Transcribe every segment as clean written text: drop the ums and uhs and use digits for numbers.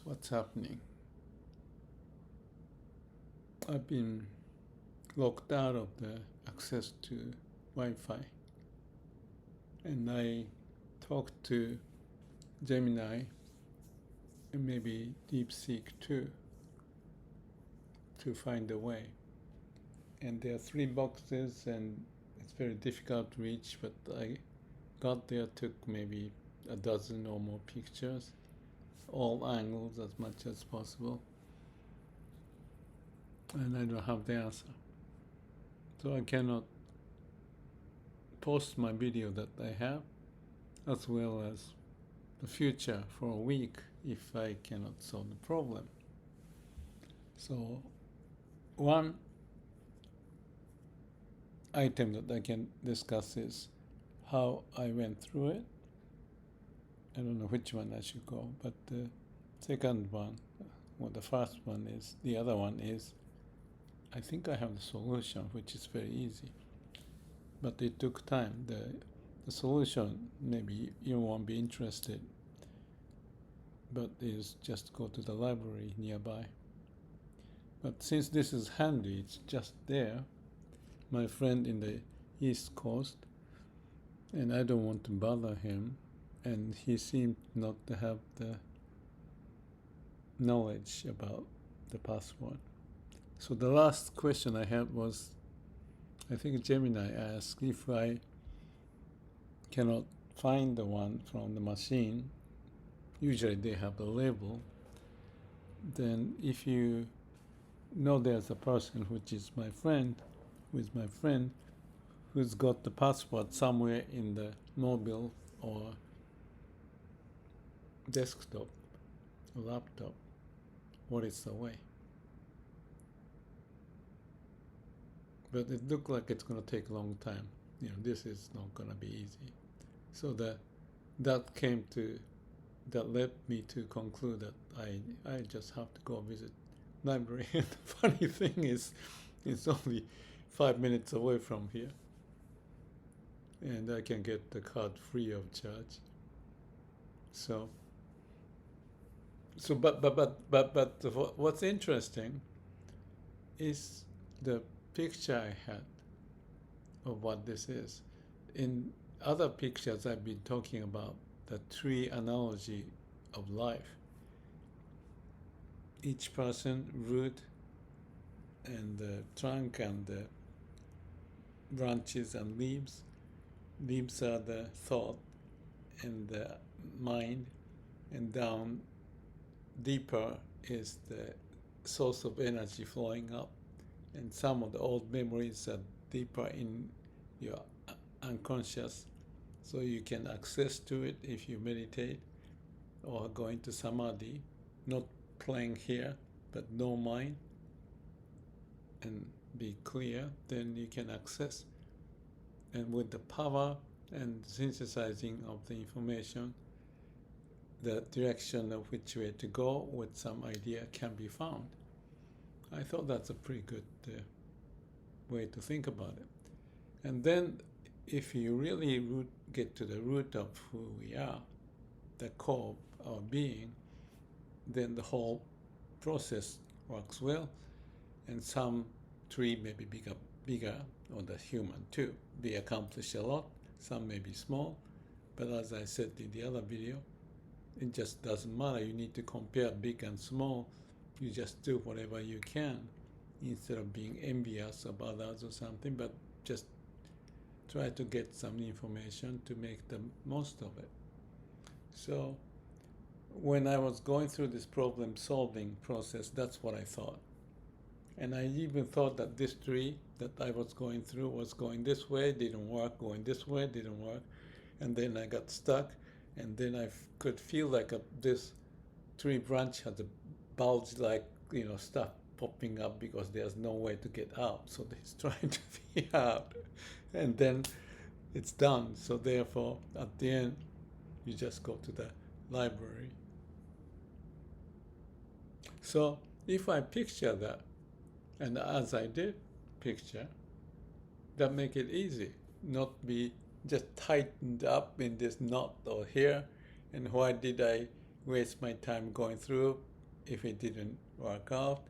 what's happening. I've been locked out of the access to Wi-Fi, and I talked to Gemini and maybe DeepSeek too to find a way. And there are 3 boxes, and it's very difficult to reach, but I got there, took maybe a dozen or more pictures, all angles as much as possible, and I don't have the answer. So I cannot post my video that I have, as well as the future for a week if I cannot solve the problem. So one item that I can discuss is how I went through it. I don't know which one I should go, but the second one, or the first one is, the other one is, I think I have the solution, which is very easy. But it took time. The solution, maybe you won't be interested, but is just go to the library nearby. But since this is handy, it's just there. My friend in the East Coast, and I don't want to bother him, and he seemed not to have the knowledge about the password. So the last question I had was, I think Gemini asked if I cannot find the one from the machine. Usually they have the label. Then if you know there's a person which is my friend, who's got the password somewhere in the mobile or desktop or laptop, what is the way? But it looked like it's going to take a long time. This is not going to be easy. So that led me to conclude that I just have to go visit library. And the funny thing is, it's only 5 minutes away from here, and I can get the card free of charge. But what's interesting is the picture I had of what this is. In other pictures, I've been talking about the tree analogy of life. Each person, root, and the trunk, and the branches and leaves. Leaves are the thought and the mind, and down deeper is the source of energy flowing up. And some of the old memories are deeper in your unconscious, so you can access to it if you meditate or go into samadhi, not playing here, but no mind, and be clear, then you can access. And with the power and synthesizing of the information, the direction of which way to go with some idea can be found. I thought that's a pretty good way to think about it. And then if you really get to the root of who we are, the core of our being, then the whole process works well, and some tree may be bigger, or the human too, be accomplished a lot. Some may be small, but as I said in the other video, it just doesn't matter. You need to compare big and small. You just do whatever you can instead of being envious of others or something, but just try to get some information to make the most of it. So when I was going through this problem-solving process, that's what I thought. And I even thought that this tree that I was going through was going this way, didn't work, going this way, didn't work. And then I got stuck, and then I could feel like this tree branch has a bulge-like, stuff popping up because there's no way to get out. So it's trying to figure out, and then it's done. So therefore, at the end, you just go to the library. So if I picture that, and as I did picture, that make it easy, not be just tightened up in this knot or here, and why did I waste my time going through if it didn't work out.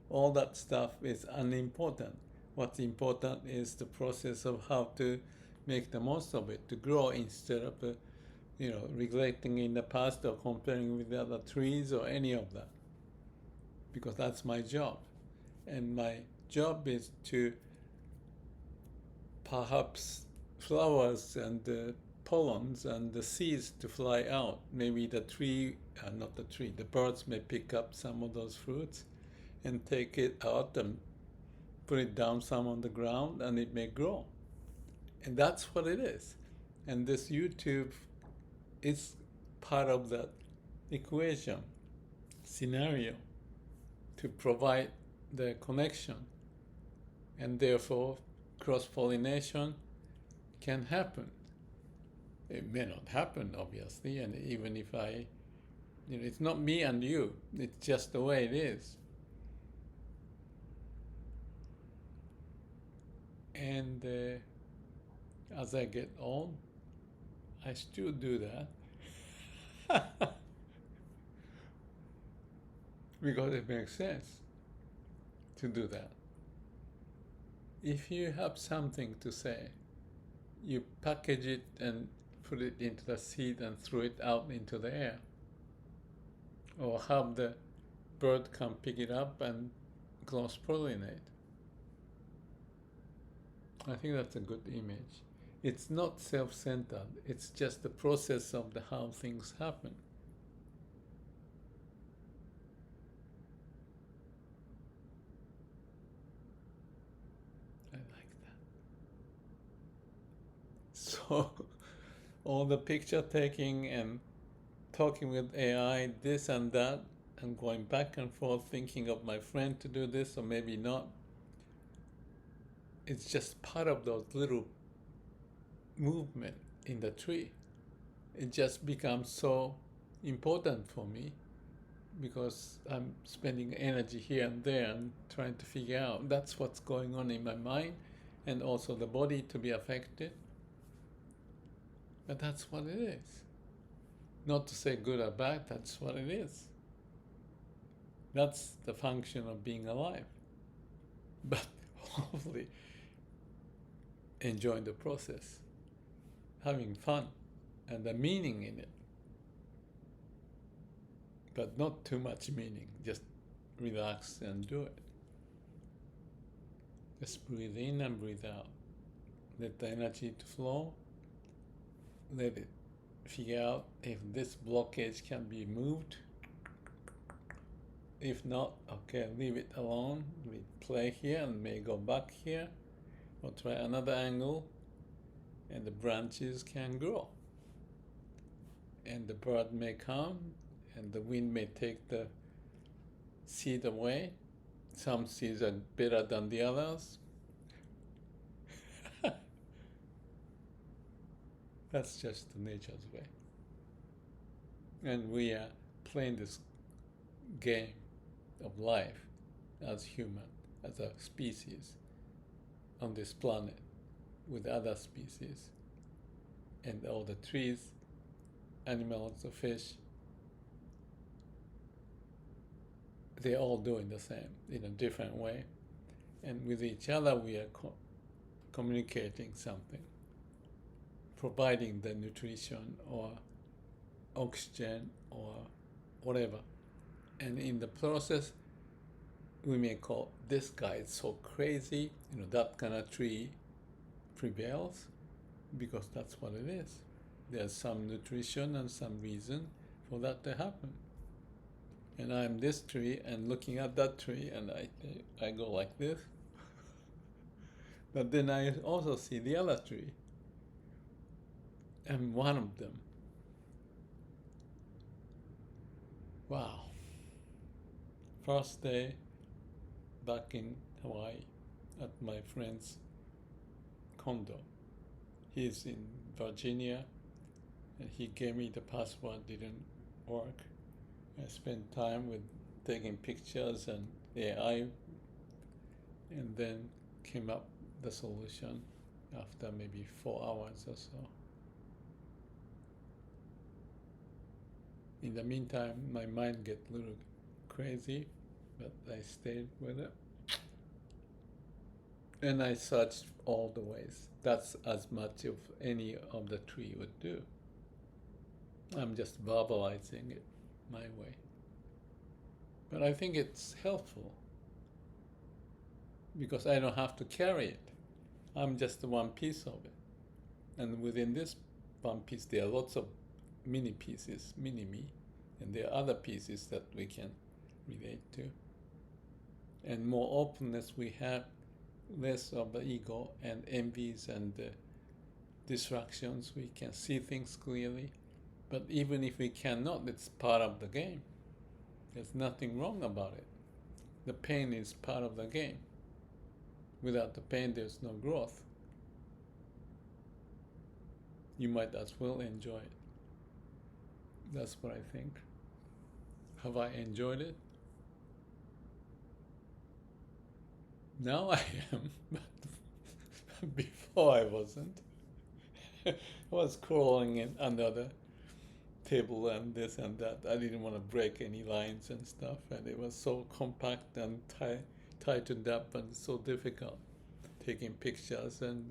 All that stuff is unimportant. What's important is the process of how to make the most of it, to grow instead of, regretting in the past or comparing with the other trees or any of that. Because that's my job. And my job is to perhaps flowers and the pollens and the seeds to fly out. Maybe the tree, not the tree, the birds may pick up some of those fruits and take it out and put it down some on the ground, and it may grow. And that's what it is. And this YouTube is part of that equation, scenario, to provide the connection. And therefore, cross-pollination can happen. It may not happen, obviously, and even if it's not me and you, it's just the way it is. And as I get old, I still do that because it makes sense to do that. If you have something to say, you package it and put it into the seed and throw it out into the air. Or have the bird come pick it up and cross-pollinate. I think that's a good image. It's not self-centered. It's just the process of how things happen. I like that. So all the picture taking and talking with AI, this and that, and going back and forth thinking of my friend to do this or maybe not, it's just part of those little movement in the tree. It just becomes so important for me because I'm spending energy here and there and trying to figure out that's what's going on in my mind and also the body to be affected. But that's what it is. Not to say good or bad, that's what it is. That's the function of being alive. But hopefully enjoying the process, having fun and the meaning in it. But not too much meaning, just relax and do it. Just breathe in and breathe out. Let the energy to flow. Let it figure out if this blockage can be moved. If not, okay, leave it alone. We play here and may go back here or try another angle and the branches can grow. And the bird may come and the wind may take the seed away. Some seeds are better than the others. That's just the nature's way. And we are playing this game of life as human, as a species on this planet with other species. And all the trees, animals, the fish, they're all doing the same in a different way. And with each other, we are communicating something, providing the nutrition or oxygen or whatever. And in the process, we may call this guy is so crazy, that kind of tree prevails because that's what it is. There's some nutrition and some reason for that to happen. And I'm this tree and looking at that tree and I go like this. But then I also see the other tree. I'm one of them. Wow. First day back in Hawaii at my friend's condo. He's in Virginia and he gave me the password, didn't work. I spent time with taking pictures and AI and then came up the solution after maybe 4 hours or so. In the meantime, my mind get a little crazy, but I stayed with it. And I searched all the ways. That's as much of any of the tree would do. I'm just verbalizing it my way. But I think it's helpful because I don't have to carry it. I'm just one piece of it. And within this one piece, there are lots of mini pieces, mini me, and there are other pieces that we can relate to. And more openness we have, less of the ego and envies and distractions. We can see things clearly. But even if we cannot, it's part of the game. There's nothing wrong about it. The pain is part of the game. Without the pain, there's no growth. You might as well enjoy it. That's what I think. Have I enjoyed it? Now I am, but before I wasn't. I was crawling in under the table and this and that. I didn't want to break any lines and stuff, and it was so compact and tightened up and so difficult. Taking pictures and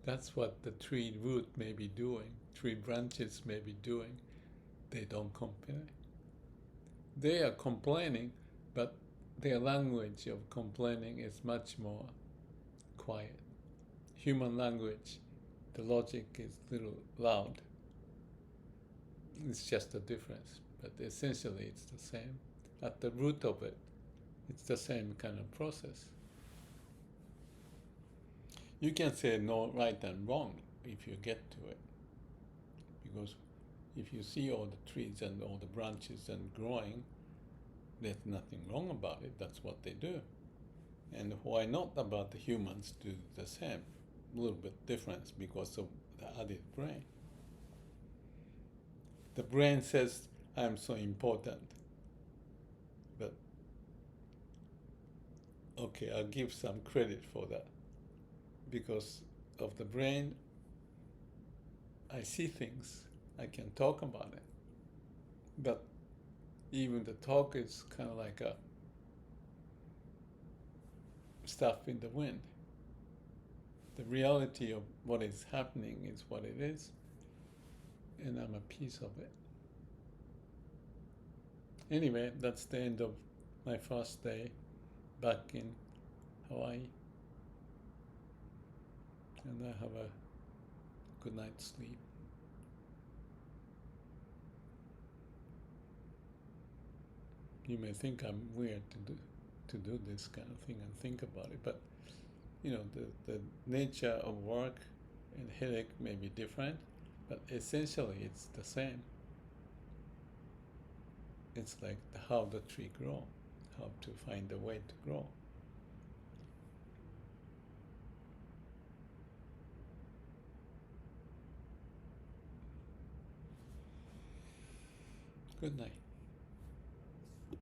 that's what the tree root may be doing, tree branches may be doing. They don't complain. They are complaining, but their language of complaining is much more quiet. Human language, the logic is a little loud. It's just a difference, but essentially it's the same. At the root of it, it's the same kind of process. You can say no, right and wrong if you get to it. Because if you see all the trees and all the branches and growing, there's nothing wrong about it. That's what they do. And why not about the humans do the same? A little bit difference because of the added brain. The brain says, I'm so important. But, okay, I'll give some credit for that. Because of the brain, I see things. I can talk about it. But even the talk is kind of like a stuff in the wind. The reality of what is happening is what it is, and I'm a piece of it. Anyway, that's the end of my first day back in Hawaii. And I have a good night's sleep. You may think I'm weird to do this kind of thing and think about it, but you know, the nature of work and headache may be different, but essentially it's the same. It's like how the tree grows, how to find a way to grow. Good night.